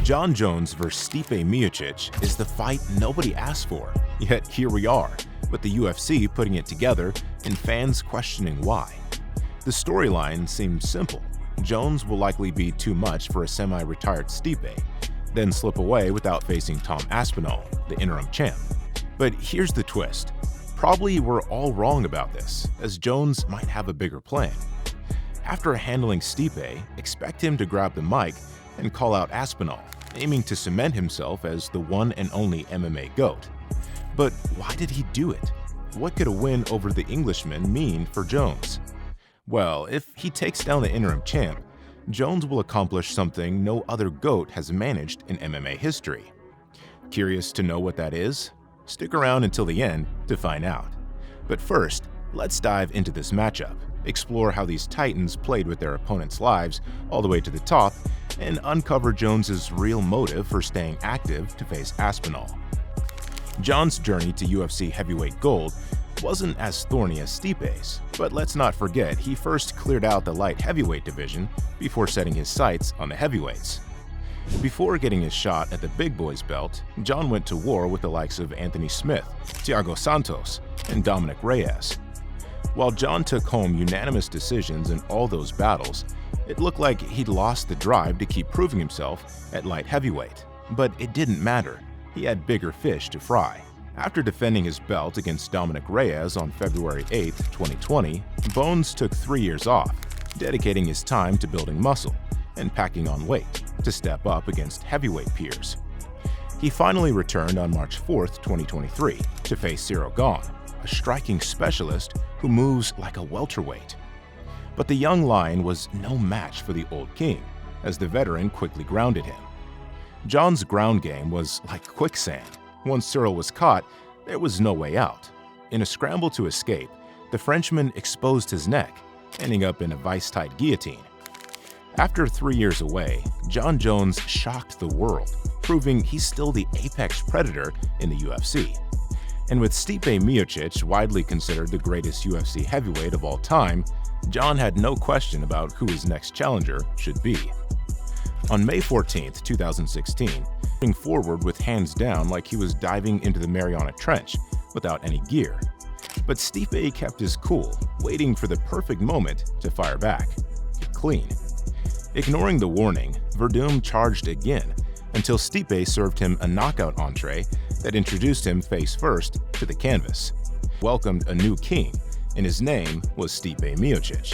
Jon Jones vs. Stipe Miocic is the fight nobody asked for, yet here we are, with the UFC putting it together and fans questioning why. The storyline seems simple. Jones will likely be too much for a semi-retired Stipe, then slip away without facing Tom Aspinall, the interim champ. But here's the twist. Probably we're all wrong about this, as Jones might have a bigger plan. After handling Stipe, expect him to grab the mic and call out Aspinall, aiming to cement himself as the one and only MMA GOAT. But why did he do it? What could a win over the Englishman mean for Jones? Well, if he takes down the interim champ, Jones will accomplish something no other GOAT has managed in MMA history. Curious to know what that is? Stick around until the end to find out. But first, let's dive into this matchup, explore how these titans played with their opponents' lives all the way to the top, and uncover Jones's real motive for staying active to face Aspinall. Jon's journey to UFC heavyweight gold wasn't as thorny as Stipe's, but let's not forget he first cleared out the light heavyweight division before setting his sights on the heavyweights. Before getting his shot at the big boys belt, Jon went to war with the likes of Anthony Smith, Thiago Santos, and Dominic Reyes. While Jon took home unanimous decisions in all those battles, it looked like he'd lost the drive to keep proving himself at light heavyweight. But it didn't matter. He had bigger fish to fry. After defending his belt against Dominic Reyes on February 8, 2020, Bones took 3 years off, dedicating his time to building muscle and packing on weight to step up against heavyweight peers. He finally returned on March 4, 2023, to face Cyril Gane, a striking specialist who moves like a welterweight. But the young lion was no match for the old king, as the veteran quickly grounded him. Jon's ground game was like quicksand. Once Cyril was caught, there was no way out. In a scramble to escape, the Frenchman exposed his neck, ending up in a vice-tight guillotine. After 3 years away, Jon Jones shocked the world, proving he's still the apex predator in the UFC. And with Stipe Miocic widely considered the greatest UFC heavyweight of all time, Jon had no question about who his next challenger should be. On May 14, 2016, moving forward with hands down like he was diving into the Mariana Trench without any gear. But Stipe kept his cool, waiting for the perfect moment to fire back. Clean. Ignoring the warning, Verdum charged again until Stipe served him a knockout entree that introduced him face first to the canvas. Welcomed a new king, and his name was Stipe Miocic.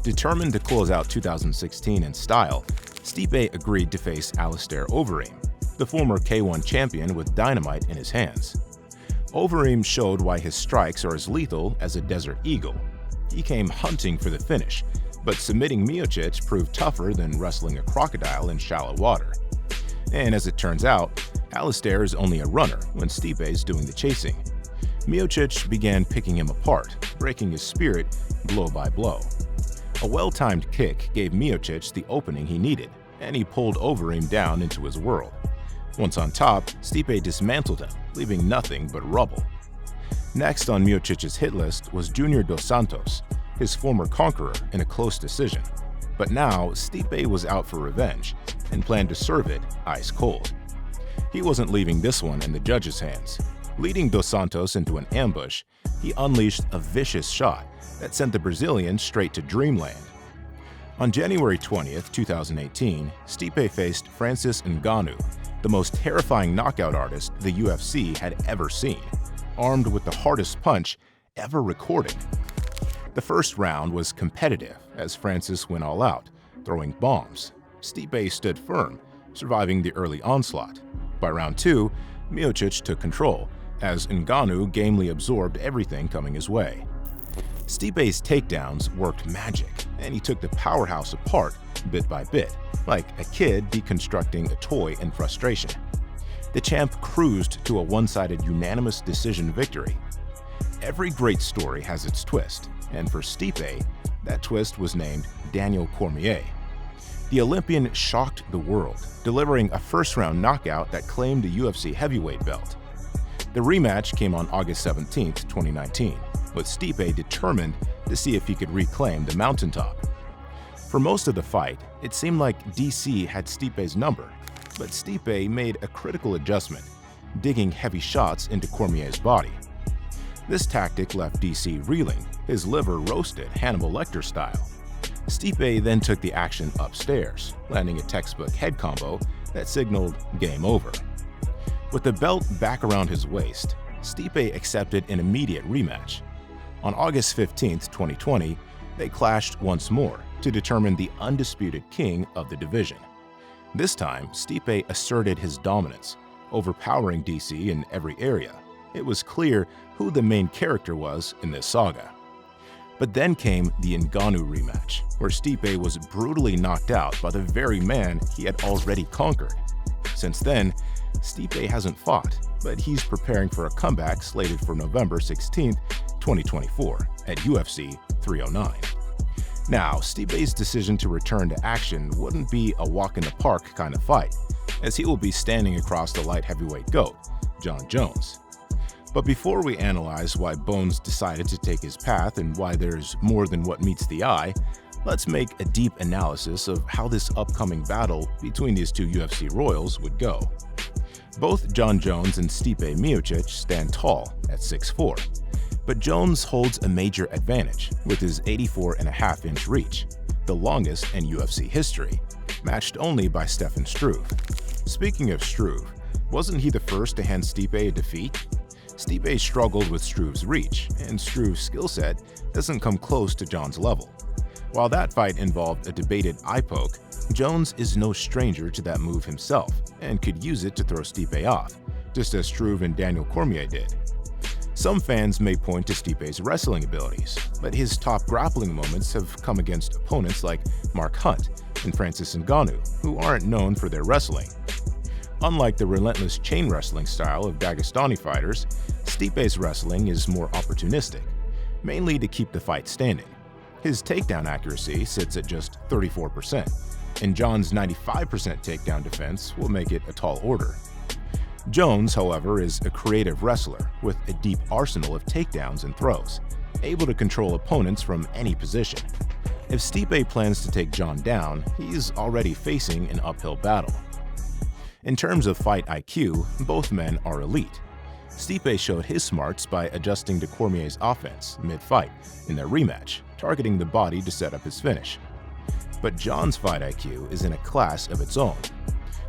Determined to close out 2016 in style, Stipe agreed to face Alistair Overeem, the former K1 champion with dynamite in his hands. Overeem showed why his strikes are as lethal as a desert eagle. He came hunting for the finish, but submitting Miocic proved tougher than wrestling a crocodile in shallow water. And as it turns out, Alistair is only a runner when Stipe's doing the chasing. Miocic began picking him apart, breaking his spirit blow by blow. A well-timed kick gave Miocic the opening he needed, and he pulled Overeem down into his world. Once on top, Stipe dismantled him, leaving nothing but rubble. Next on Miocic's hit list was Junior Dos Santos, his former conqueror, in a close decision. But now, Stipe was out for revenge and planned to serve it ice cold. He wasn't leaving this one in the judges' hands. Leading Dos Santos into an ambush, he unleashed a vicious shot that sent the Brazilian straight to dreamland. On January 20, 2018, Stipe faced Francis Ngannou, the most terrifying knockout artist the UFC had ever seen, armed with the hardest punch ever recorded. The first round was competitive as Francis went all out, throwing bombs. Stipe stood firm, surviving the early onslaught. By round 2, Miocic took control, as Ngannou gamely absorbed everything coming his way. Stipe's takedowns worked magic, and he took the powerhouse apart bit by bit, like a kid deconstructing a toy in frustration. The champ cruised to a one-sided unanimous decision victory. Every great story has its twist, and for Stipe, that twist was named Daniel Cormier. The Olympian shocked the world, delivering a first-round knockout that claimed the UFC heavyweight belt. The rematch came on August 17, 2019, with Stipe determined to see if he could reclaim the mountaintop. For most of the fight, it seemed like DC had Stipe's number, but Stipe made a critical adjustment, digging heavy shots into Cormier's body. This tactic left DC reeling, his liver roasted Hannibal Lecter style. Stipe then took the action upstairs, landing a textbook head combo that signaled game over. With the belt back around his waist, Stipe accepted an immediate rematch. On August 15, 2020, they clashed once more to determine the undisputed king of the division. This time, Stipe asserted his dominance, overpowering DC in every area. It was clear who the main character was in this saga. But then came the Ngannou rematch, where Stipe was brutally knocked out by the very man he had already conquered. Since then, Stipe hasn't fought, but he's preparing for a comeback slated for November 16, 2024 at UFC 309. Now, Stipe's decision to return to action wouldn't be a walk in the park kind of fight, as he will be standing across the light heavyweight GOAT, Jon Jones. But before we analyze why Bones decided to take his path and why there's more than what meets the eye, let's make a deep analysis of how this upcoming battle between these two UFC royals would go. Both Jon Jones and Stipe Miocic stand tall at 6'4", but Jones holds a major advantage with his 84.5-inch reach, the longest in UFC history, matched only by Stefan Struve. Speaking of Struve, wasn't he the first to hand Stipe a defeat? Stipe struggled with Struve's reach, and Struve's skill set doesn't come close to Jon's level. While that fight involved a debated eye poke, Jones is no stranger to that move himself and could use it to throw Stipe off, just as Struve and Daniel Cormier did. Some fans may point to Stipe's wrestling abilities, but his top grappling moments have come against opponents like Mark Hunt and Francis Ngannou, who aren't known for their wrestling. Unlike the relentless chain wrestling style of Dagestani fighters, Stipe's wrestling is more opportunistic, mainly to keep the fight standing. His takedown accuracy sits at just 34%, and Jon's 95% takedown defense will make it a tall order. Jones, however, is a creative wrestler with a deep arsenal of takedowns and throws, able to control opponents from any position. If Stipe plans to take Jon down, he's already facing an uphill battle. In terms of fight IQ, both men are elite. Stipe showed his smarts by adjusting to Cormier's offense mid-fight in their rematch, targeting the body to set up his finish. But Jon's fight IQ is in a class of its own.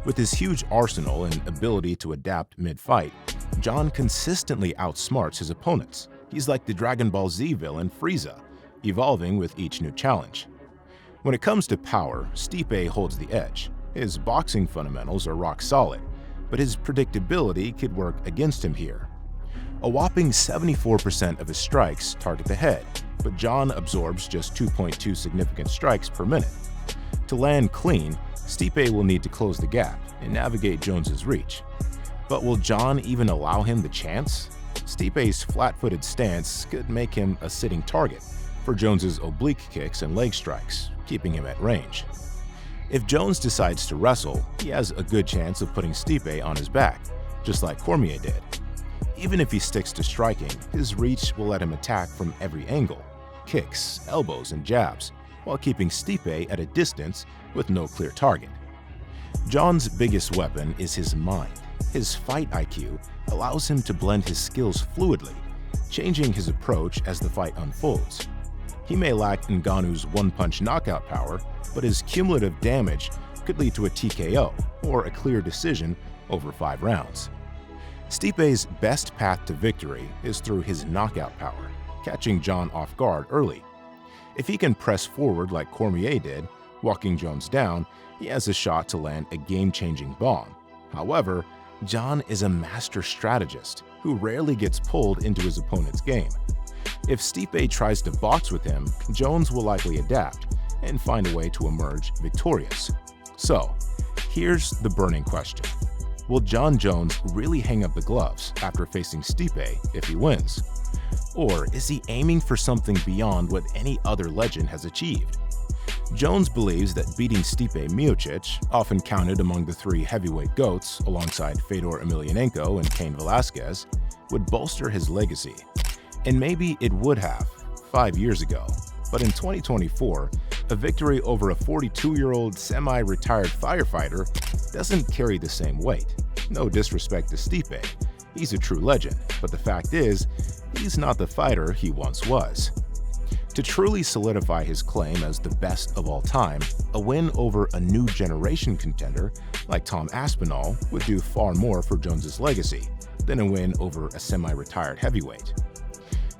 With his huge arsenal and ability to adapt mid-fight, Jon consistently outsmarts his opponents. He's like the Dragon Ball Z villain Frieza, evolving with each new challenge. When it comes to power, Stipe holds the edge. His boxing fundamentals are rock solid, but his predictability could work against him here. A whopping 74% of his strikes target the head, but Jon absorbs just 2.2 significant strikes per minute. To land clean, Stipe will need to close the gap and navigate Jones's reach. But will Jon even allow him the chance? Stipe's flat-footed stance could make him a sitting target for Jones's oblique kicks and leg strikes, keeping him at range. If Jones decides to wrestle, he has a good chance of putting Stipe on his back, just like Cormier did. Even if he sticks to striking, his reach will let him attack from every angle, kicks, elbows, and jabs, while keeping Stipe at a distance with no clear target. Jon's biggest weapon is his mind. His fight IQ allows him to blend his skills fluidly, changing his approach as the fight unfolds. He may lack Ngannou's one-punch knockout power, but his cumulative damage could lead to a TKO or a clear decision over 5 rounds. Stipe's best path to victory is through his knockout power, catching Jon off guard early. If he can press forward like Cormier did, walking Jones down, he has a shot to land a game-changing bomb. However, Jon is a master strategist who rarely gets pulled into his opponent's game. If Stipe tries to box with him, Jones will likely adapt and find a way to emerge victorious. So, here's the burning question. Will Jon Jones really hang up the gloves after facing Stipe if he wins? Or is he aiming for something beyond what any other legend has achieved? Jones believes that beating Stipe Miocic, often counted among the 3 heavyweight GOATs alongside Fedor Emelianenko and Cain Velasquez, would bolster his legacy. And maybe it would have 5 years ago, but in 2024, A victory over a 42-year-old semi-retired firefighter doesn't carry the same weight. No disrespect to Stipe, he's a true legend, but the fact is, he's not the fighter he once was. To truly solidify his claim as the best of all time, a win over a new generation contender like Tom Aspinall would do far more for Jones's legacy than a win over a semi-retired heavyweight.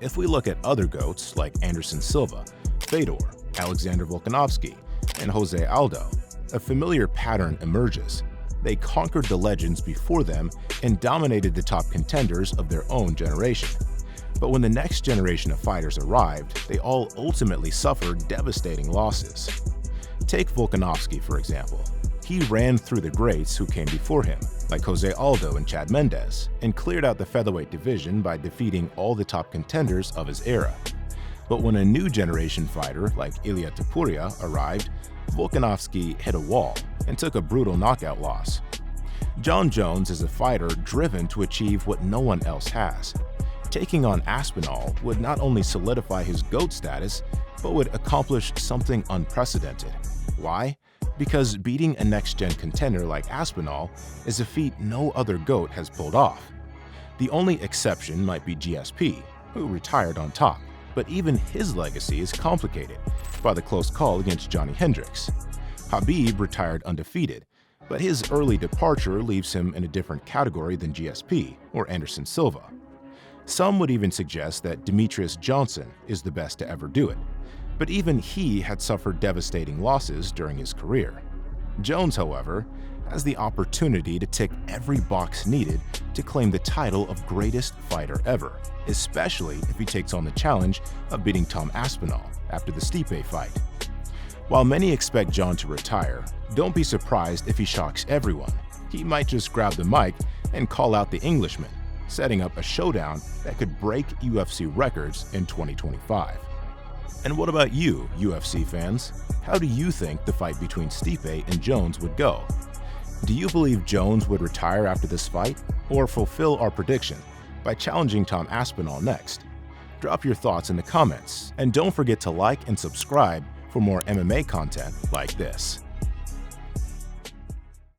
If we look at other GOATs like Anderson Silva, Fedor, Alexander Volkanovski, and Jose Aldo, a familiar pattern emerges. They conquered the legends before them and dominated the top contenders of their own generation. But when the next generation of fighters arrived, they all ultimately suffered devastating losses. Take Volkanovski, for example. He ran through the greats who came before him, like Jose Aldo and Chad Mendes, and cleared out the featherweight division by defeating all the top contenders of his era. But when a new generation fighter like Ilia Topuria arrived, Volkanovski hit a wall and took a brutal knockout loss. Jon Jones is a fighter driven to achieve what no one else has. Taking on Aspinall would not only solidify his GOAT status, but would accomplish something unprecedented. Why? Because beating a next-gen contender like Aspinall is a feat no other GOAT has pulled off. The only exception might be GSP, who retired on top, but even his legacy is complicated by the close call against Johnny Hendricks. Khabib retired undefeated, but his early departure leaves him in a different category than GSP or Anderson Silva. Some would even suggest that Demetrius Johnson is the best to ever do it, but even he had suffered devastating losses during his career. Jones, however, has the opportunity to tick every box needed to claim the title of greatest fighter ever, especially if he takes on the challenge of beating Tom Aspinall after the Stipe fight. While many expect Jon to retire, don't be surprised if he shocks everyone. He might just grab the mic and call out the Englishman, setting up a showdown that could break UFC records in 2025. And what about you, UFC fans? How do you think the fight between Stipe and Jones would go? Do you believe Jones would retire after this fight, or fulfill our prediction by challenging Tom Aspinall next? Drop your thoughts in the comments, and don't forget to like and subscribe for more MMA content like this.